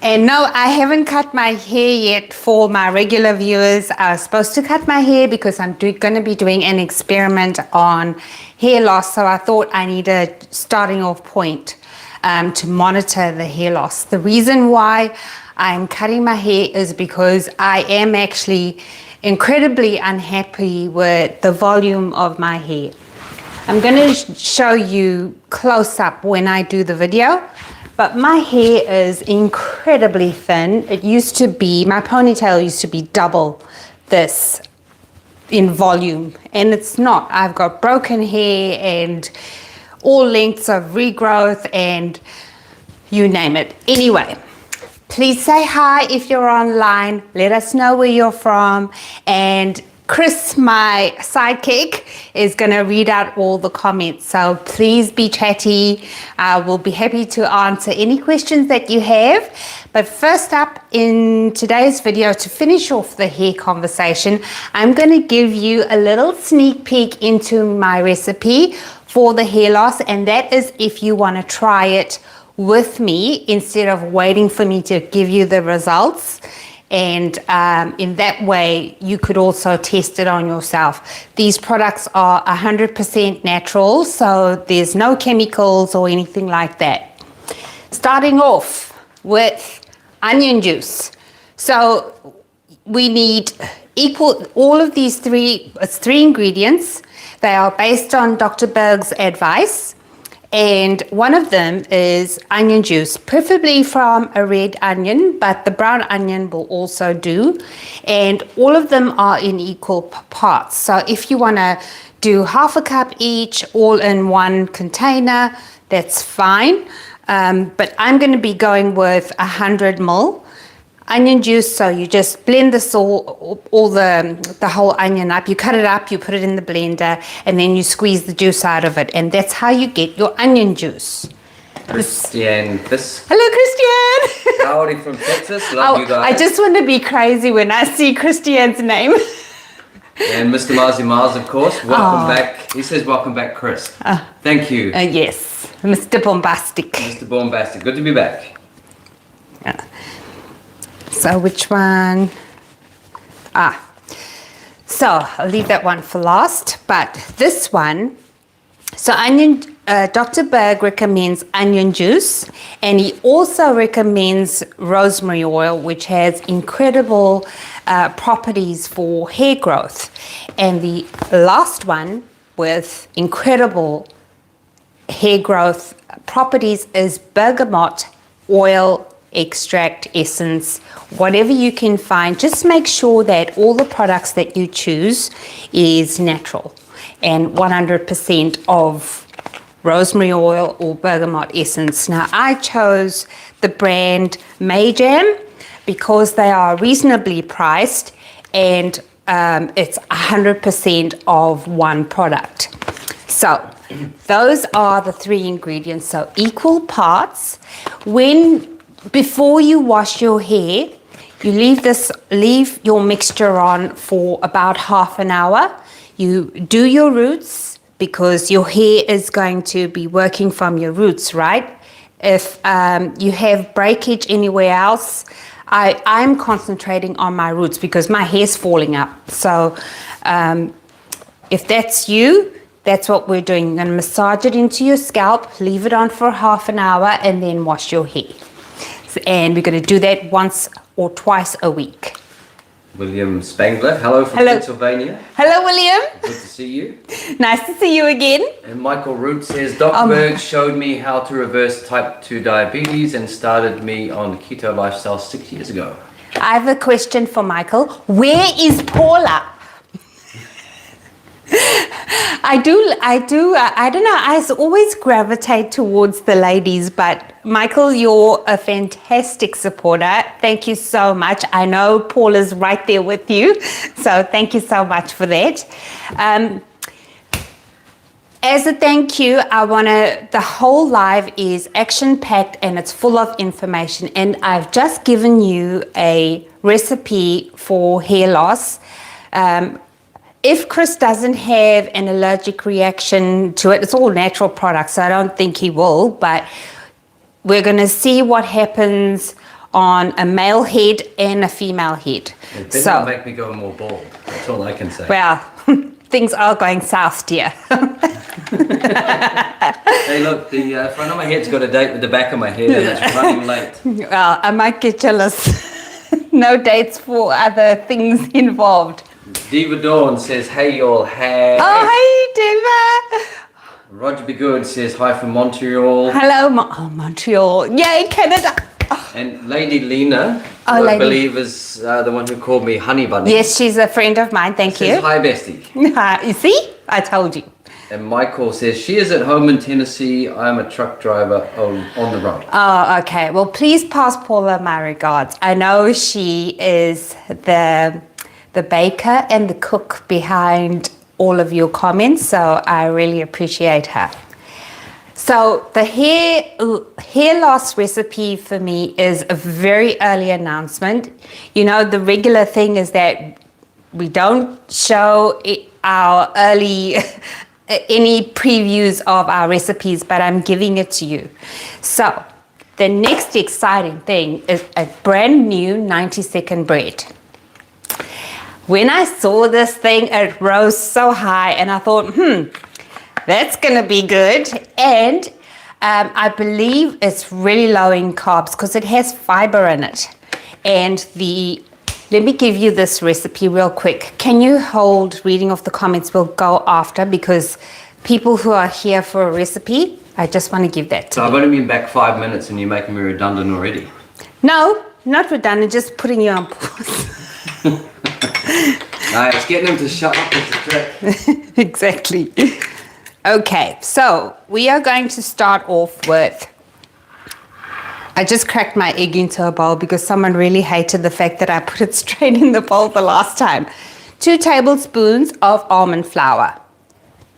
And no, I haven't cut my hair yet. For my regular viewers, I was supposed to cut my hair because I'm going to be doing an experiment on hair loss. So I thought I need a starting off point to monitor the hair loss. The reason why I'm cutting my hair is because I am actually incredibly unhappy with the volume of my hair. I'm going to show you close up when I do the video. But my hair is incredibly thin. It used to be, my ponytail used to be double this in volume, and it's not. I've got broken hair and all lengths of regrowth and you name it. Anyway, please say hi if you're online. Let us know where you're from. And Chris, my sidekick, is going to read out all the comments. So please be chatty. I will be happy to answer any questions that you have. But first up in today's video, to finish off the hair conversation, I'm going to give you a little sneak peek into my recipe for the hair loss. And that is if you want to try it with me instead of waiting for me to give you the results. And in that way, you could also test it on yourself. These products are 100% natural, so there's no chemicals or anything like that. Starting off with onion juice. So we need all of these three ingredients. They are based on Dr. Berg's advice. And one of them is onion juice, preferably from a red onion, but the brown onion will also do. And all of them are in equal parts. So if you want to do half a cup each, all in one container, that's fine. But I'm going to be going with 100 ml onion juice. So you just blend this all the whole onion up. You cut it up, you put it in the blender, and then you squeeze the juice out of it. And that's how you get your onion juice. Christian, hello, Christian. Howdy from Texas. Love you guys. I just want to be crazy when I see Christian's name. And Mr. Marzi Miles, of course. Welcome back. He says, welcome back, Chris. Thank you. Yes, Mr. Bombastic. Mr. Bombastic. Good to be back. So which one? So I'll leave that one for last. But this one, so Dr. Berg recommends onion juice, and he also recommends rosemary oil, which has incredible properties for hair growth. And the last one with incredible hair growth properties is bergamot oil extract, essence, whatever you can find. Just make sure that all the products that you choose is natural and 100% of rosemary oil or bergamot essence. Now, I chose the brand Mayjam because they are reasonably priced, and it's 100% of one product. So those are the three ingredients. So equal parts. Before you wash your hair, you leave your mixture on for about half an hour. You do your roots because your hair is going to be working from your roots, right? If you have breakage anywhere else, I'm concentrating on my roots because my hair's falling up. So if that's you, that's what we're doing. You're going to massage it into your scalp, leave it on for half an hour, and then wash your hair. And we're going to do that once or twice a week. William Spangler, hello from Pennsylvania. Hello, William. Good to see you. Nice to see you again. And Michael Root says, Dr. Berg showed me how to reverse type 2 diabetes and started me on keto lifestyle 6 years ago. I have a question for Michael. Where is Paula? I don't know, I always gravitate towards the ladies, but Michael, you're a fantastic supporter. Thank you so much. I know Paula's right there with you, so thank you so much for that. As a thank you, the whole live is action-packed and it's full of information, and I've just given you a recipe for hair loss. If Chris doesn't have an allergic reaction to it, it's all natural products, so I don't think he will, but we're going to see what happens on a male head and a female head. It didn't make me go more bald. That's all I can say. Well, things are going south, dear. Hey, look, the front of my head's got a date with the back of my head, and it's running late. Well, I might get jealous. No dates for other things involved. Diva Dawn says, hey, y'all, hey. Oh, hey, Diva. Roger Be Good says, hi from Montreal. Hello, Montreal. Yay, Canada. And Lady Lena, Oh, who I Lady. believe is the one who called me Honey Bunny. Yes, she's a friend of mine. Thank Says, you. hi, bestie. You see? I told you. And Michael says, she is at home in Tennessee. I'm a truck driver on the road. Oh, okay. Well, please pass Paula my regards. I know she is the baker and the cook behind all of your comments, so I really appreciate her. So the hair loss recipe for me is a very early announcement. You know, the regular thing is that we don't show our early any previews of our recipes, but I'm giving it to you. So the next exciting thing is a brand new 90-second bread. When I saw this thing, it rose so high and I thought, that's gonna be good. And I believe it's really low in carbs because it has fiber in it. And let me give you this recipe real quick. Can you hold reading of the comments? We'll go after, because people who are here for a recipe, I just want to give that to So you. I've only been back 5 minutes and you're making me redundant already. No, not redundant, just putting you on pause. It's getting them to shut up with the trick. Exactly. Okay, so we are going to start off with, I just cracked my egg into a bowl because someone really hated the fact that I put it straight in the bowl the last time. 2 tablespoons of almond flour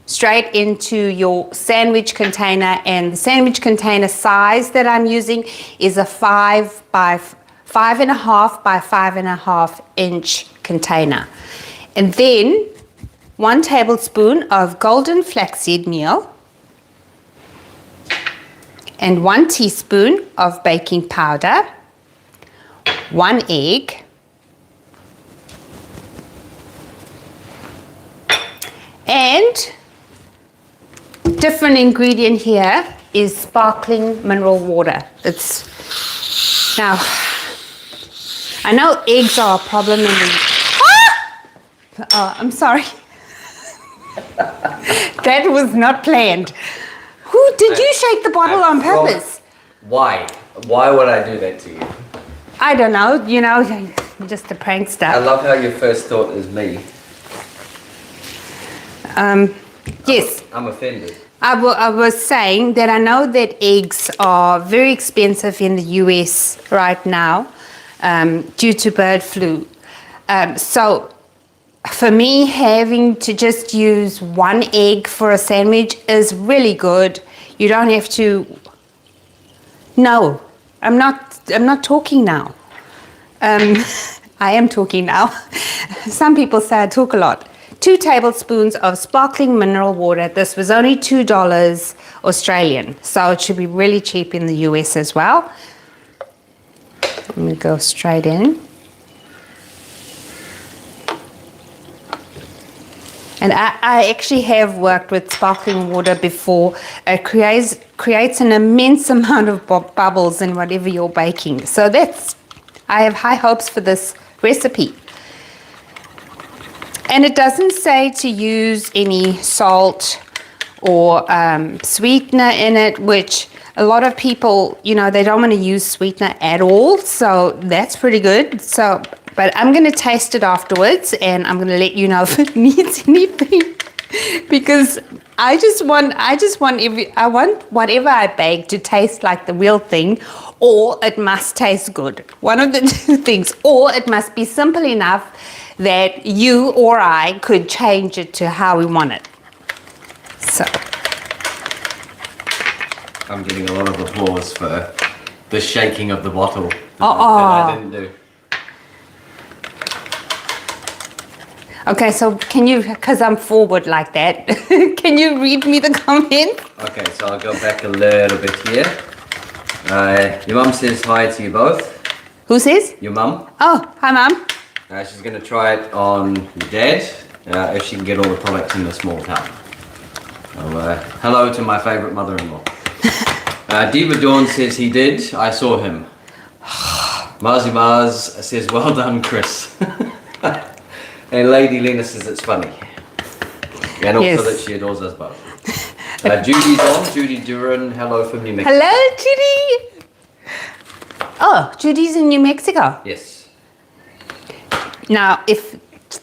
straight into your sandwich container, and the sandwich container size that I'm using is a 5 by 5.5 by 5.5 inch container. And then 1 tablespoon of golden flaxseed meal and 1 teaspoon of baking powder, 1 egg, and different ingredient here is sparkling mineral water. Now, I know eggs are a problem in the... Oh, I'm sorry. That was not planned. Did you shake the bottle on purpose? Why? Why would I do that to you? I don't know, just a prankster. I love how your first thought is me. Yes, I'm offended. I was saying that I know that eggs are very expensive in the US right now due to bird flu. So for me, having to just use 1 egg for a sandwich is really good. You don't have to... No, I'm not talking now. I am talking now. Some people say I talk a lot. 2 tablespoons of sparkling mineral water. This was only $2 Australian, so it should be really cheap in the US as well. Let me go straight in. And I actually have worked with sparkling water before. It creates an immense amount of bubbles in whatever you're baking. So I have high hopes for this recipe. And it doesn't say to use any salt or sweetener in it, which a lot of people, they don't want to use sweetener at all. So that's pretty good. But I'm going to taste it afterwards, and I'm going to let you know if it needs anything, because I want whatever I bake to taste like the real thing, or it must taste good. One of the 2 things, or it must be simple enough that you or I could change it to how we want it. So I'm getting a lot of applause for the shaking of the bottle that I didn't do. Okay, so can you, because I'm forward like that, can you read me the comment? Okay, so I'll go back a little bit here. Your mum says hi to you both. Who says? Your mum. Oh, hi, Mum. She's going to try it on your dad, if she can get all the products in the small town. So, hello to my favourite mother-in-law. Diva Dawn says he did. I saw him. Marzi Mars says, well done, Chris. And Lady Lena says it's funny. And also that she adores us both. Judy's on. Judy Duran, hello from New Mexico. Hello, Judy. Oh, Judy's in New Mexico. Yes. Now,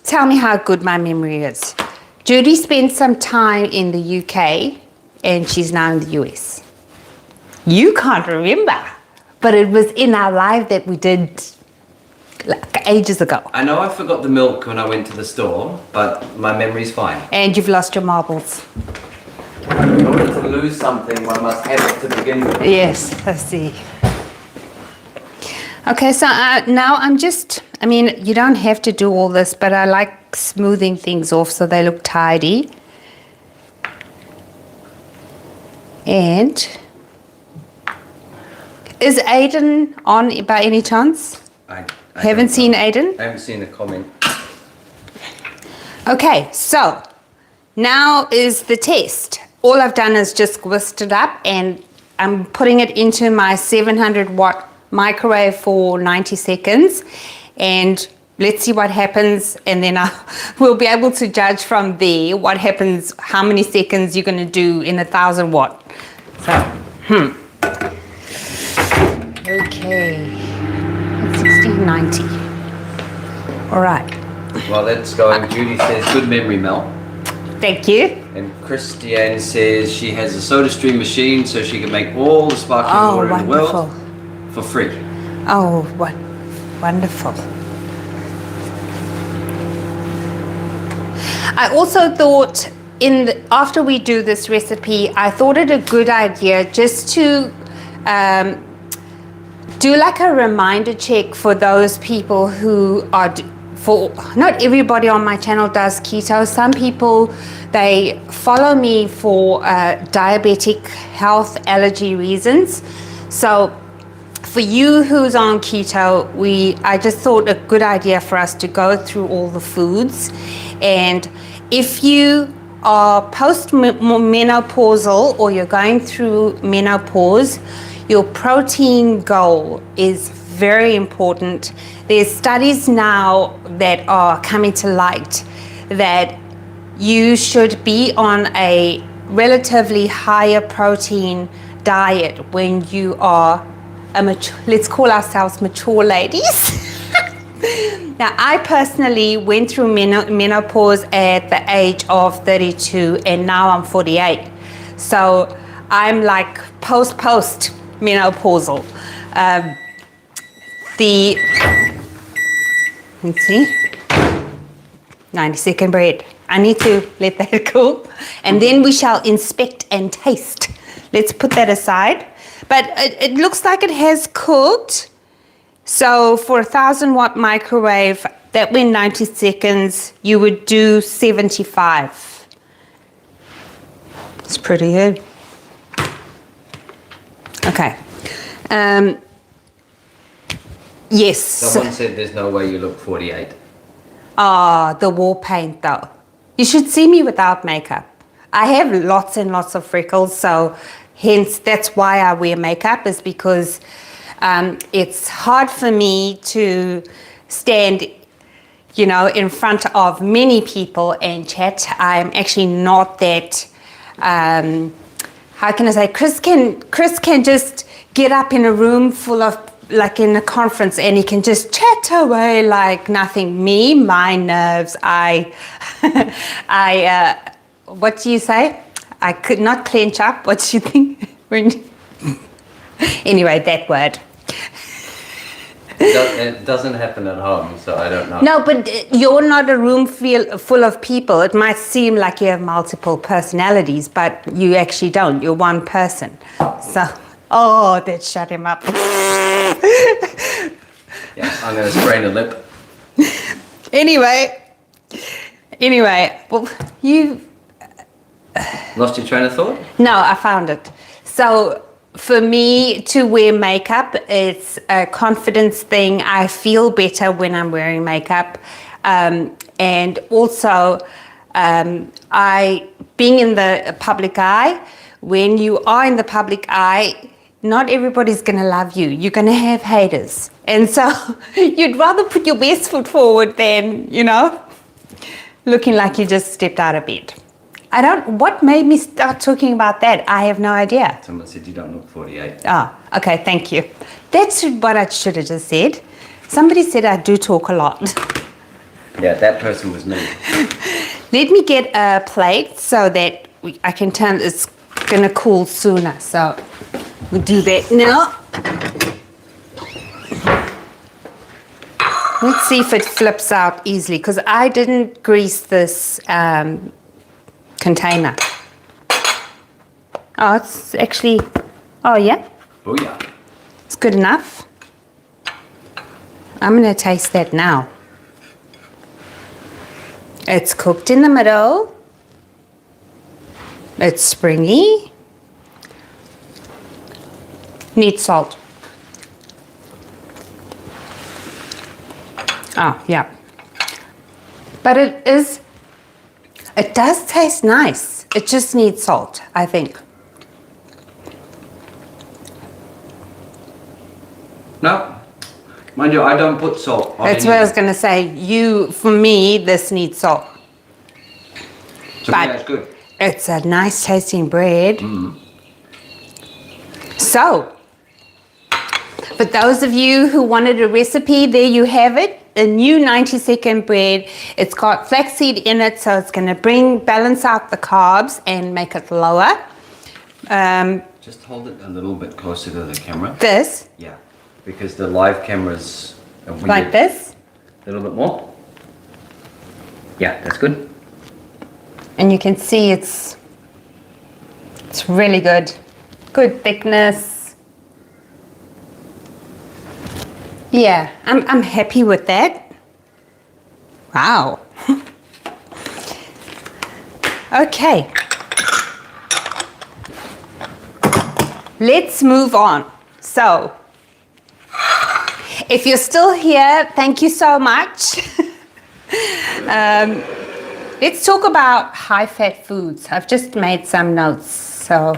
tell me how good my memory is. Judy spent some time in the UK and she's now in the US. You can't remember, but it was in our live that we did like ages ago. I know I forgot the milk when I went to the store, but my memory's fine. And you've lost your marbles. In order to lose something, one must have it to begin with. Yes, I see. Okay, so now you don't have to do all this, but I like smoothing things off so they look tidy. And is Aiden on by any chance? I haven't seen Aiden? I haven't seen a comment. Okay, so now is the test. All I've done is just whisked it up and I'm putting it into my 700 watt microwave for 90 seconds and let's see what happens, and then we'll be able to judge from there what happens, how many seconds you're going to do in 1000 watt. So, okay, 1690. All right. Well, that's going. Judy says, good memory, Mel. Thank you. And Christiane says she has a soda stream machine so she can make all the sparkling water in the world for free. Oh, what wonderful. I also thought after we do this recipe, I thought it a good idea just to do like a reminder check for those people who are, not everybody on my channel does keto. Some people, they follow me for diabetic health allergy reasons. So for you who's on keto, I just thought a good idea for us to go through all the foods. And if you are post-menopausal or you're going through menopause, your protein goal is very important. There's studies now that are coming to light that you should be on a relatively higher protein diet when you are let's call ourselves mature ladies. Now, I personally went through menopause at the age of 32 and now I'm 48. So I'm like post-menopausal. Let's see, 90-second bread. I need to let that cool. And then we shall inspect and taste. Let's put that aside. But it looks like it has cooked. So for 1000 watt microwave, that went 90 seconds, you would do 75. It's pretty good. Okay. Yes. Someone said there's no way you look 48. The war paint though. You should see me without makeup. I have lots and lots of freckles, so hence that's why I wear makeup, is because it's hard for me to stand, in front of many people and chat. I'm actually not that, how can I say, Chris can just get up in a room full of, like in a conference, and he can just chat away like nothing. Me, my nerves, what do you say? I could not clench up. What do you think? Anyway, that word. It doesn't happen at home, so I don't know. No, but you're not a room full of people. It might seem like you have multiple personalities, but you actually don't. You're one person. So, that shut him up. Yeah, I'm going to sprain a lip. Anyway, well, you... Lost your train of thought? No, I found it. So for me to wear makeup, it's a confidence thing. I feel better when I'm wearing makeup. And also, being in the public eye, when you are in the public eye, not everybody's going to love you. You're going to have haters. And so you'd rather put your best foot forward than, looking like you just stepped out of bed. What made me start talking about that? I have no idea. Someone said you don't look 48. Oh, okay, thank you. That's what I should have just said. Somebody said I do talk a lot. Yeah, that person was me. Let me get a plate so that I can turn, it's going to cool sooner. So we'll do that now. Let's see if it flips out easily, because I didn't grease this container. Oh, it's actually, oh yeah? Oh yeah. It's good enough. I'm going to taste that now. It's cooked in the middle. It's springy. Needs salt. Oh, yeah. But it does taste nice. It just needs salt, I think. No. Mind you, I don't put salt on That's what I was going to say. For me, this needs salt. So but yeah, it's good. It's a nice tasting bread. Mm. So, for those of you who wanted a recipe, there you have it. A new 90-second bread. It's got flaxseed in it, so it's going to balance out the carbs and make it lower. Just hold it a little bit closer to the camera. This. Yeah, because the live cameras are weird. Like this. A little bit more. Yeah, that's good. And you can see it's really good. Good thickness. Yeah, I'm happy with that. Wow. Okay. Let's move on. So, if you're still here, thank you so much. Let's talk about high-fat foods. I've just made some notes. So,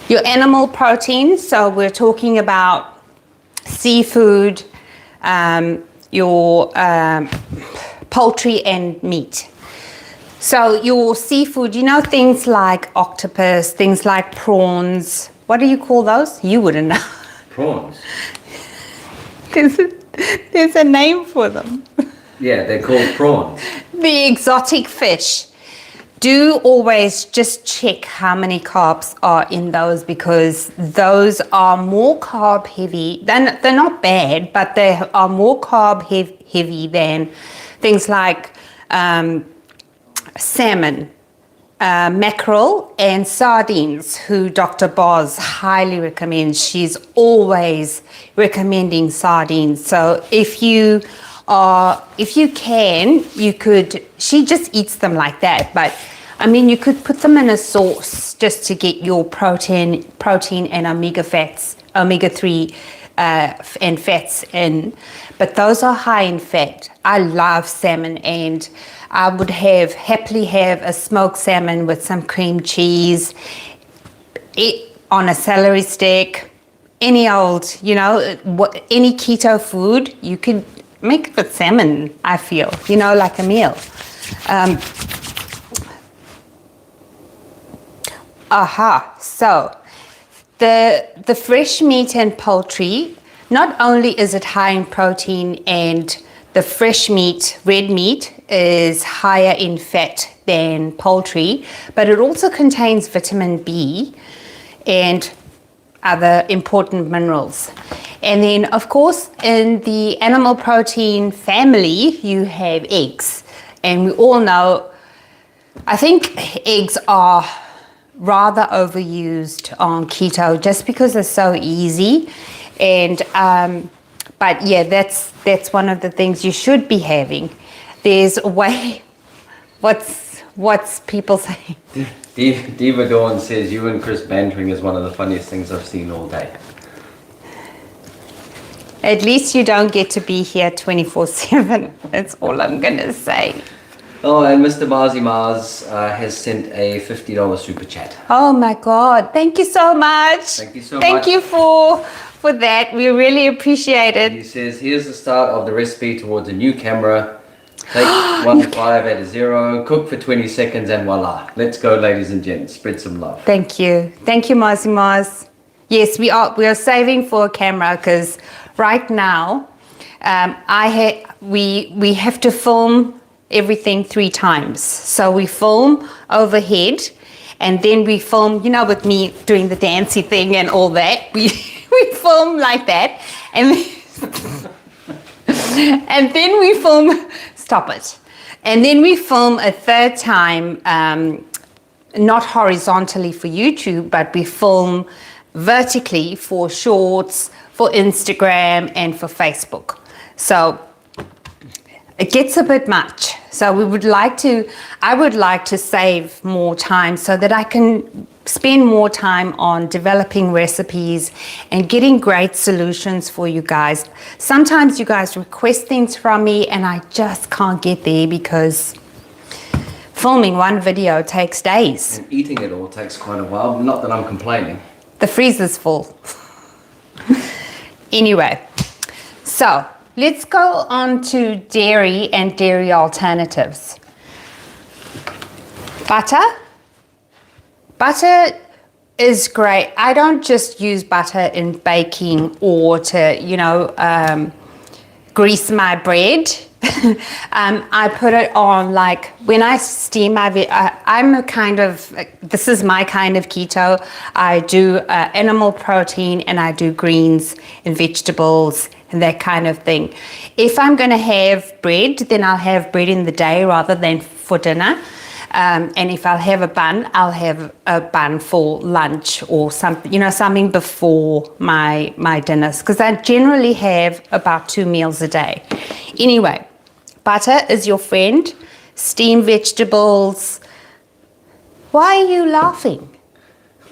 your animal protein. So we're talking about seafood, your poultry and meat. So your seafood, things like octopus, things like prawns. What do you call those? You wouldn't know. Prawns? There's a name for them. Yeah, they're called prawns. The exotic fish. Do always just check how many carbs are in those, because those are more carb heavy. They're not bad, but they are more carb heavy than things like salmon, mackerel, and sardines, who Dr. Boz highly recommends. She's always recommending sardines. So if you can, you could, she just eats them like that. But I mean, you could put them in a sauce just to get your protein and omega-3 and fats in. But those are high in fat. I love salmon, and I would happily have a smoked salmon with some cream cheese on a celery stick. Any old, any keto food, you could make it with salmon, I feel, like a meal. So the fresh meat and poultry, not only is it high in protein, and the fresh meat, red meat, is higher in fat than poultry, but it also contains vitamin B and other important minerals. And then, of course, in the animal protein family, you have eggs. And we all know, I think eggs are rather overused on keto just because they're so easy. And but yeah, that's one of the things you should be having. There's a way. What's people saying? Diva Dawn says you and Chris bantering is one of the funniest things I've seen all day. At least you don't get to be here 24/7. That's all I'm going to say. Oh, and Mr. Marzi Mars has sent a $50 super chat. Oh my God. Thank you so much. Thank you so much. Thank you for that. We really appreciate it. He says, here's the start of the recipe towards a new camera. Take 1 to 5 at a 0, cook for 20 seconds and voila. Let's go, ladies and gents. Spread some love. Thank you. Thank you, Marzi Mars. Yes, we are saving for a camera because right now we have to film everything 3 times. So we film overhead and then we film, you know, with me doing the dancey thing and all that. We film like that and and then we film, stop it. And then we film a 3rd time, not horizontally for YouTube, but we film vertically for shorts, for Instagram and for Facebook. So it gets a bit much. So I would like to save more time so that I can spend more time on developing recipes and getting great solutions for you guys. Sometimes you guys request things from me and I just can't get there because filming one video takes days. And eating it all takes quite a while. Not that I'm complaining. The freezer's full. Anyway, so let's go on to dairy and dairy alternatives. Butter. Butter is great. I don't just use butter in baking or to, you know, grease my bread. I put it on, like when I steam my I'm a kind of, this is my kind of keto. I do animal protein and I do greens and vegetables and that kind of thing. If I'm going to have bread, then I'll have bread in the day rather than for dinner. And if I'll have a bun, I'll have a bun for lunch or something, you know, something before my dinners, because I generally have about 2 meals a day. Anyway, butter is your friend. Steamed vegetables. Why are you laughing?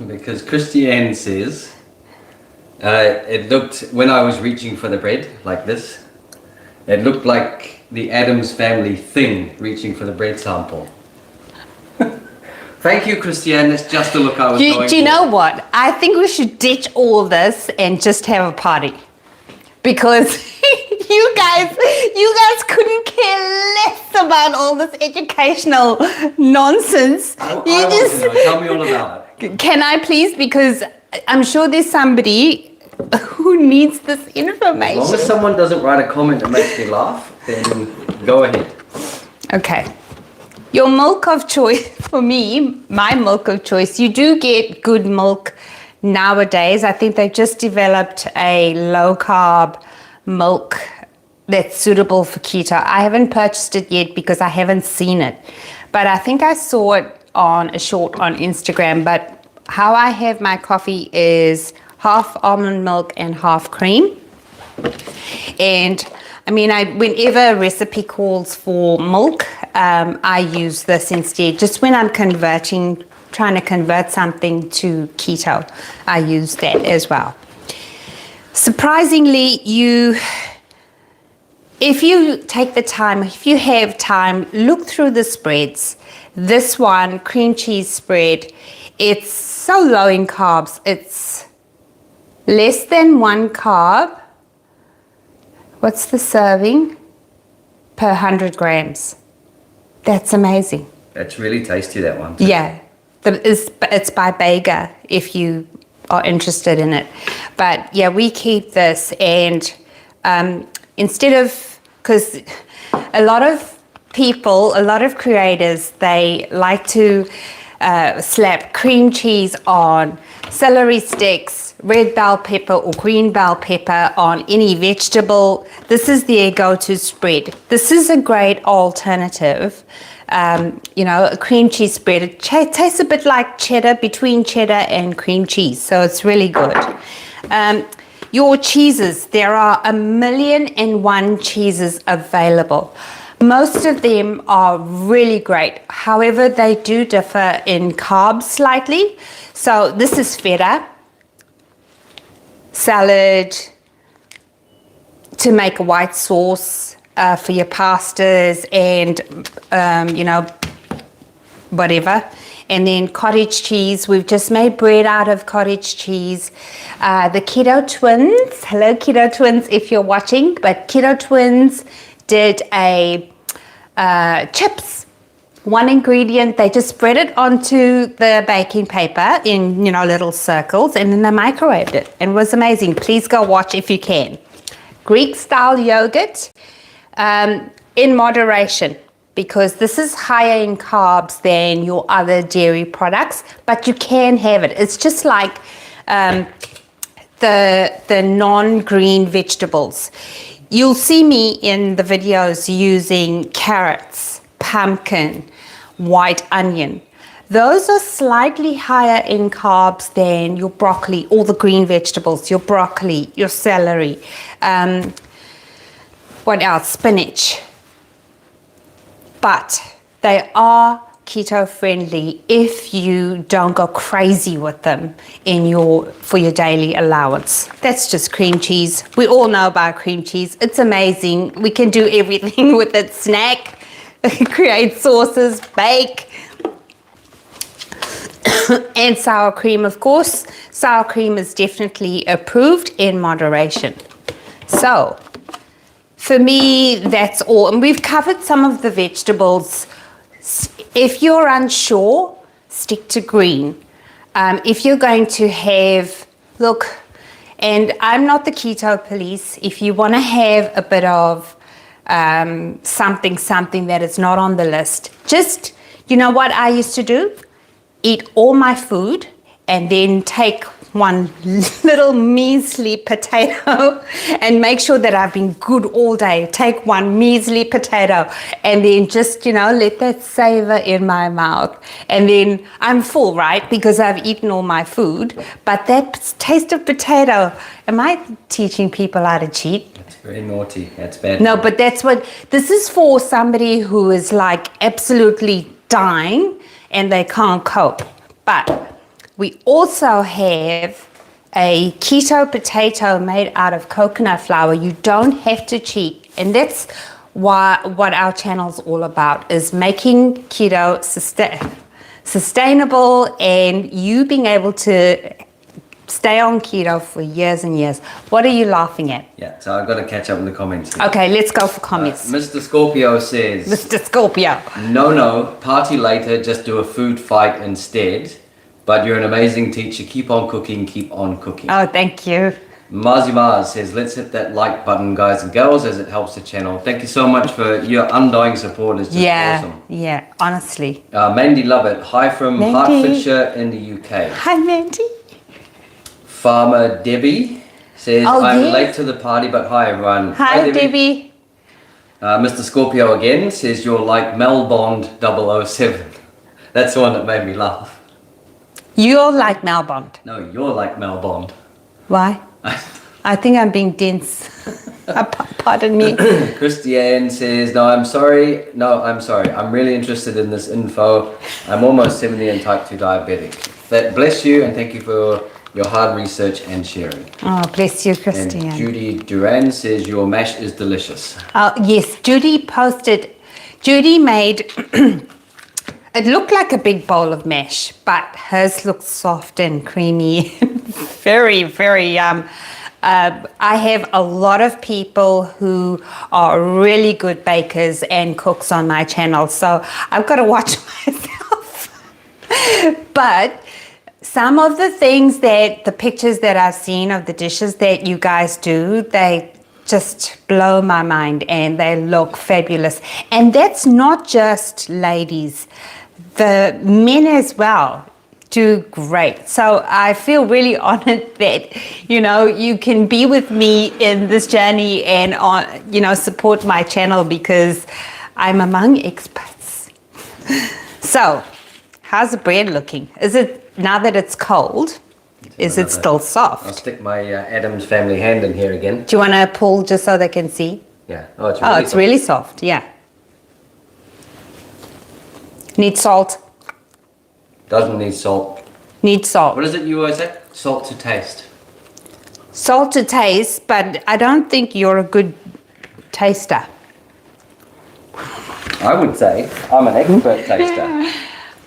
Because Christiane says, it looked, when I was reaching for the bread, like this, it looked like the Addams Family thing, reaching for the bread sample. Thank you, Christiane. That's just the look I was going for. Do you know what? I think we should ditch all this and just have a party. Because you guys couldn't care less about all this educational nonsense. I want to know. Tell me all about it. Can I please? Because I'm sure there's somebody who needs this information. As long as someone doesn't write a comment that makes me laugh, then go ahead. Okay. Your milk of choice, for me, my milk of choice, you do get good milk nowadays. I think they've just developed a low-carb milk that's suitable for keto. I haven't purchased it yet because I haven't seen it. But I think I saw it on a short on Instagram. But how I have my coffee is half almond milk and half cream. And I mean, whenever a recipe calls for milk, I use this instead. Just when I'm trying to convert something to keto, I use that as well. Surprisingly, if you take the time, if you have time, look through the spreads. This one, cream cheese spread, it's so low in carbs. It's less than 1 carb. What's the serving? Per 100 grams. That's amazing. That's really tasty, that one. Yeah. It's by Bega if you are interested in it. But yeah, we keep this, and instead of, because a lot of people, a lot of creators, they like to slap cream cheese on celery sticks, red bell pepper or green bell pepper on any vegetable. This is their go-to spread. This is a great alternative. You know, a cream cheese spread. It tastes a bit like cheddar, between cheddar and cream cheese. So it's really good. Your cheeses, there are 1,000,001 cheeses available. Most of them are really great. However, they do differ in carbs slightly. So this is feta, salad, to make a white sauce for your pastas and, whatever. And then cottage cheese. We've just made bread out of cottage cheese. The Keto Twins, hello Keto Twins if you're watching, but Keto Twins did a chips. One ingredient, they just spread it onto the baking paper in, little circles, and then they microwaved it. And it was amazing. Please go watch if you can. Greek style yogurt, in moderation, because this is higher in carbs than your other dairy products, but you can have it. It's just like the non-green vegetables. You'll see me in the videos using carrots, pumpkin, white onion. Those are slightly higher in carbs than your broccoli, all the green vegetables, your broccoli, your celery. What else? Spinach. But they are keto friendly if you don't go crazy with them for your daily allowance. That's just cream cheese. We all know about cream cheese. It's amazing. We can do everything with it. Snack, create sauces, bake. And sour cream, of course. Sour cream is definitely approved in moderation. So for me, that's all. And we've covered some of the vegetables. If you're unsure, stick to green. If you're going to have, and I'm not the keto police, if you want to have a bit of something that is not on the list, just, what I used to do? Eat all my food and then take one little measly potato and make sure that I've been good all day. Take one measly potato and then just, let that savor in my mouth. And then I'm full, right? Because I've eaten all my food. But that taste of potato, am I teaching people how to cheat? That's very naughty. That's bad. No, but this is for somebody who is like absolutely dying and they can't cope. But we also have a keto potato made out of coconut flour. You don't have to cheat. And that's what our channel's all about, is making keto sustainable and you being able to stay on keto for years and years. What are you laughing at? Yeah, so I've got to catch up in the comments here. Okay, let's go for comments. Mr. Scorpio says, Mr. Scorpio. No, party later, just do a food fight instead. But you're an amazing teacher. Keep on cooking, keep on cooking. Oh, thank you. Marzi Mars says, let's hit that like button, guys and girls, as it helps the channel. Thank you so much for your undying support. It's just awesome. Yeah, honestly. Mandy Lovett, hi from Hertfordshire in the UK. Hi, Mandy. Farmer Debbie says, I'm late to the party, but hi everyone. Hi Debbie. Mr. Scorpio again says, you're like Mel Bond 007. That's the one that made me laugh. You're like Mel Bond. No, you're like Mel Bond. Why? I think I'm being dense. Pardon me. Christiane says, I'm sorry. I'm really interested in this info. I'm almost 70 and type 2 diabetic. Bless you and thank you for your hard research and sharing. Oh, bless you, Christiane. And Judy Duran says, your mash is delicious. Oh, yes. Judy made... It looked like a big bowl of mash, but hers looks soft and creamy. Very, very yum. I have a lot of people who are really good bakers and cooks on my channel, so I've got to watch myself. But some of the pictures that I've seen of the dishes that you guys do, they just blow my mind and they look fabulous. And that's not just ladies. The men as well do great. So I feel really honored that, you can be with me in this journey and, support my channel because I'm among experts. So how's the bread looking? Is it, now that it's cold, is it still soft? I'll stick my Addams family hand in here again. Do you want to pull just so they can see? Yeah. Oh, it's really soft. Yeah. Need salt. Doesn't need salt. Need salt. What is it you always say? Salt to taste. Salt to taste, but I don't think you're a good taster. I would say I'm an expert taster.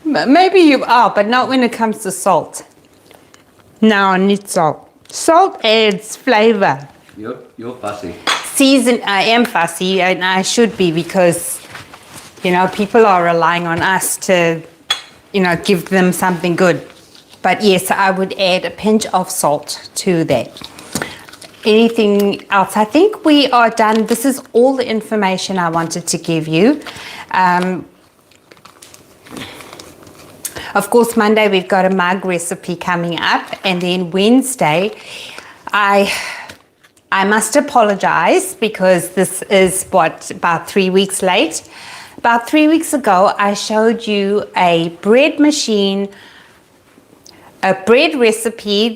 Maybe you are, but not when it comes to salt. No, I need salt. Salt adds flavor. You're fussy. I am fussy, and I should be because, people are relying on us to, give them something good. But yes, I would add a pinch of salt to that. Anything else? I think we are done. This is all the information I wanted to give you. Of course, Monday we've got a mug recipe coming up, and then Wednesday, I must apologize because this is about 3 weeks late. About 3 weeks ago, I showed you a bread recipe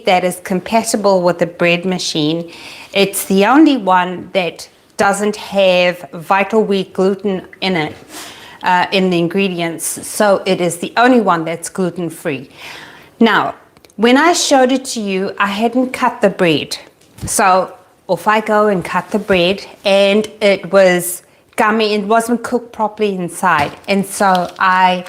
that is compatible with the bread machine. It's the only one that doesn't have vital wheat gluten in it, in the ingredients. So it is the only one that's gluten-free. Now, when I showed it to you, I hadn't cut the bread. So off I go and cut the bread, and it was gummy. It wasn't cooked properly inside. And so I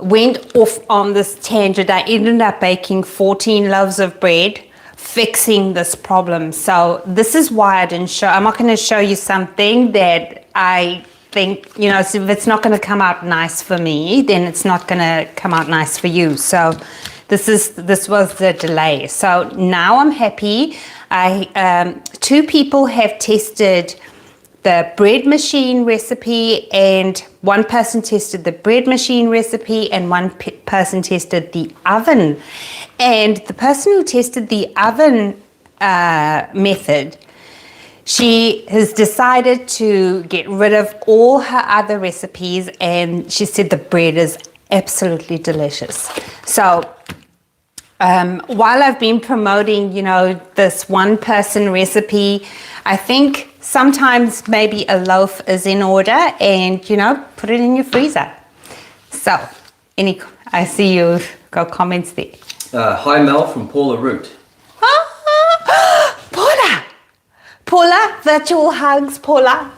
went off on this tangent. I ended up baking 14 loaves of bread, fixing this problem. So this is why I didn't show. I'm not going to show you something that I think, so if it's not going to come out nice for me, then it's not going to come out nice for you. So this was the delay. So now I'm happy. 2 people have tested the bread machine recipe, and one person tested the bread machine recipe, and one person tested the oven. And the person who tested the oven method, she has decided to get rid of all her other recipes, and she said the bread is absolutely delicious. So while I've been promoting, this one person recipe, I think sometimes maybe a loaf is in order, and, put it in your freezer. So, I see you got comments there. Hi Mel from Paula Root. Paula, virtual hugs, Paula.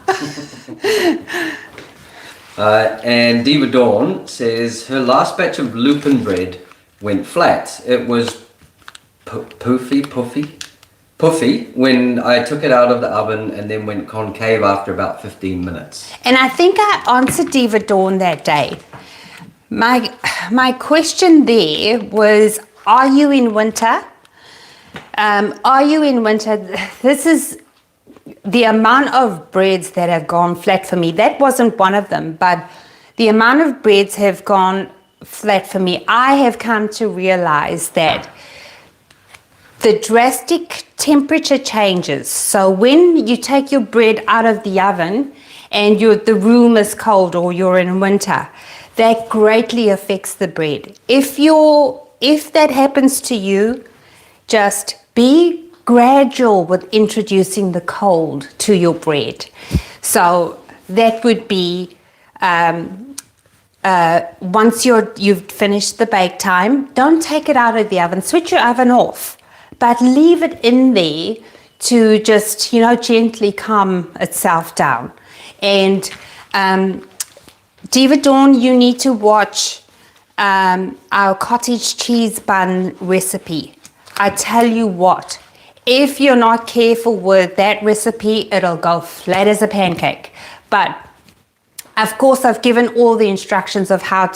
And Diva Dawn says her last batch of lupin bread went flat. It was puffy when I took it out of the oven, and then went concave after about 15 minutes. And I think I answered Diva Dawn that day. My question there was, are you in winter? This is the amount of breads that have gone flat for me. That wasn't one of them, but the amount of breads have gone flat for me. I have come to realize that the drastic temperature changes. So when you take your bread out of the oven and the room is cold, or you're in winter, that greatly affects the bread. If that happens to you, just be gradual with introducing the cold to your bread. So that would be once you've finished the bake time, don't take it out of the oven. Switch your oven off, but leave it in there to just, gently calm itself down. And Diva Dawn, you need to watch our cottage cheese bun recipe. I tell you what, if you're not careful with that recipe, it'll go flat as a pancake. But of course, I've given all the instructions of how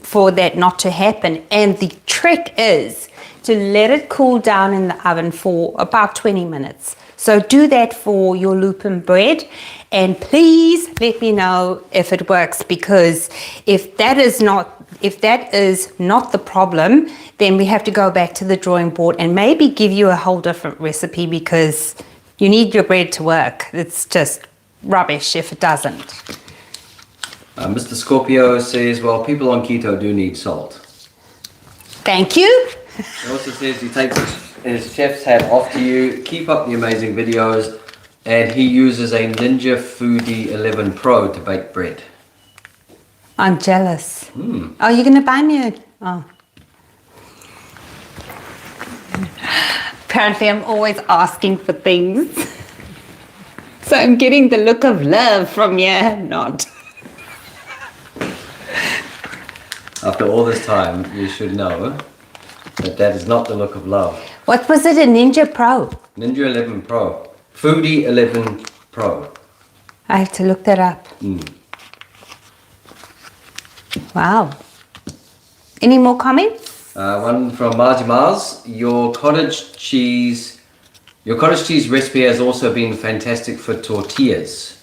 for that not to happen. And the trick is to let it cool down in the oven for about 20 minutes. So do that for your lupin bread, and please let me know if it works, because if that is not the problem, then we have to go back to the drawing board and maybe give you a whole different recipe, because you need your bread to work. It's just rubbish if it doesn't. Mr. Scorpio says, well, people on keto do need salt. Thank you. He also says he takes his chef's hat off to you. Keep up the amazing videos. And he uses a Ninja Foodie 11 Pro to bake bread. I'm jealous. Oh, you're going to buy me a... Oh. Apparently, I'm always asking for things. So I'm getting the look of love from you, not. After all this time, you should know that is not the look of love. What was it, a Ninja Pro? Ninja 11 Pro. Foodie 11 Pro. I have to look that up. Wow. Any more comments? One from Margie Mars. Your cottage cheese recipe has also been fantastic for tortillas.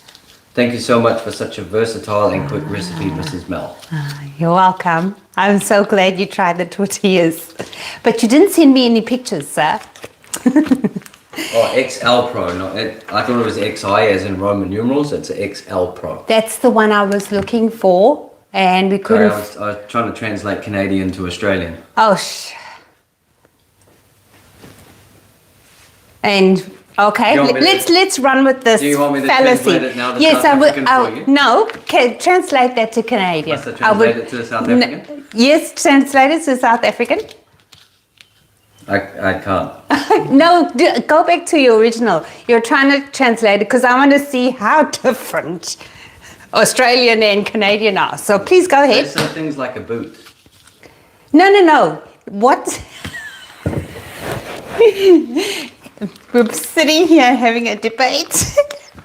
Thank you so much for such a versatile and quick recipe, Mrs. Mel. You're welcome. I'm so glad you tried the tortillas. But you didn't send me any pictures, sir. Oh, XL Pro. No, I thought it was XI as in Roman numerals. It's XL Pro. That's the one I was looking for, and we couldn't... Sorry, I was trying to translate Canadian to Australian. Oh, And... Okay, let's run with this fallacy. Do you want me to translate it now to yes, South I would. African for you? No, translate that to Canadian. Must I translate it to South African? Yes, translate it to South African. I can't. No, go back to your original. You're trying to translate it because I want to see how different Australian and Canadian are. So please go ahead. There's some things like a boot. No. What? We're sitting here having a debate.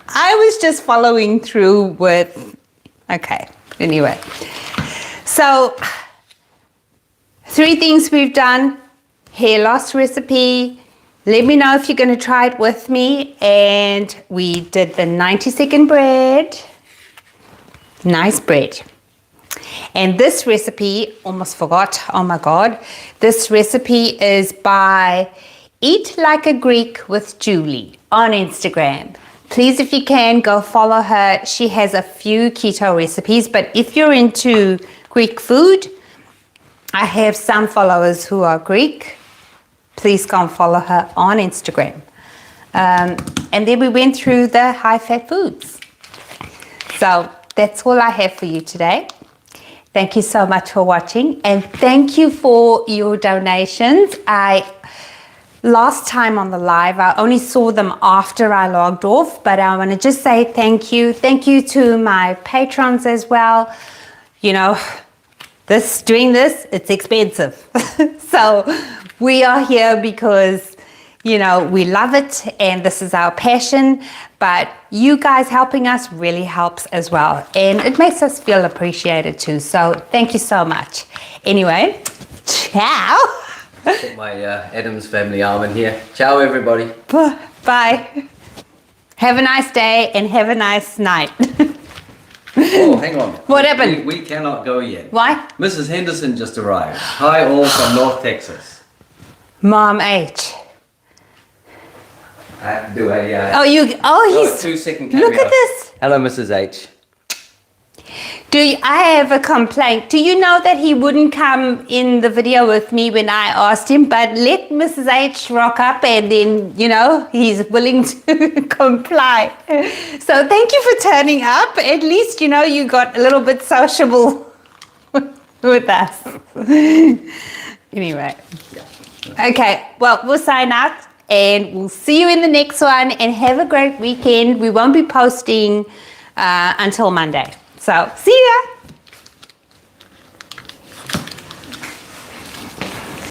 I was just following through with... Okay, anyway. So, 3 things we've done. Hair loss recipe. Let me know if you're going to try it with me. And we did the 90-second bread. Nice bread. And this recipe, almost forgot, oh my God. This recipe is by... Eat Like a Greek with Julie on Instagram. Please, if you can, go follow her. She has a few keto recipes, but if you're into Greek food, I have some followers who are Greek. Please go and follow her on Instagram. And then we went through the high-fat foods. So that's all I have for you today. Thank you so much for watching, and thank you for your donations. Last time on the live, I only saw them after I logged off, but I want to just say thank you. Thank you to my patrons as well. You know, doing this, it's expensive. So we are here because, you know, we love it and this is our passion, but you guys helping us really helps as well. And it makes us feel appreciated too. So thank you so much. Anyway, ciao. Put my Adams family arm in here. Ciao, everybody. Bye. Have a nice day and have a nice night. Oh, hang on. What happened? We cannot go yet. Why? Mrs. Henderson just arrived. Hi, all from North Texas. Mom H. I have to do a... He's... 2-second cameo. Look at this. Hello, Mrs. H. I have a complaint. Do you know that he wouldn't come in the video with me when I asked him, but let Mrs. H rock up and then, you know, he's willing to comply. So thank you for turning up. At least, you know, you got a little bit sociable with us. Anyway. Okay, well, we'll sign out and we'll see you in the next one and have a great weekend. We won't be posting until Monday. So, see ya!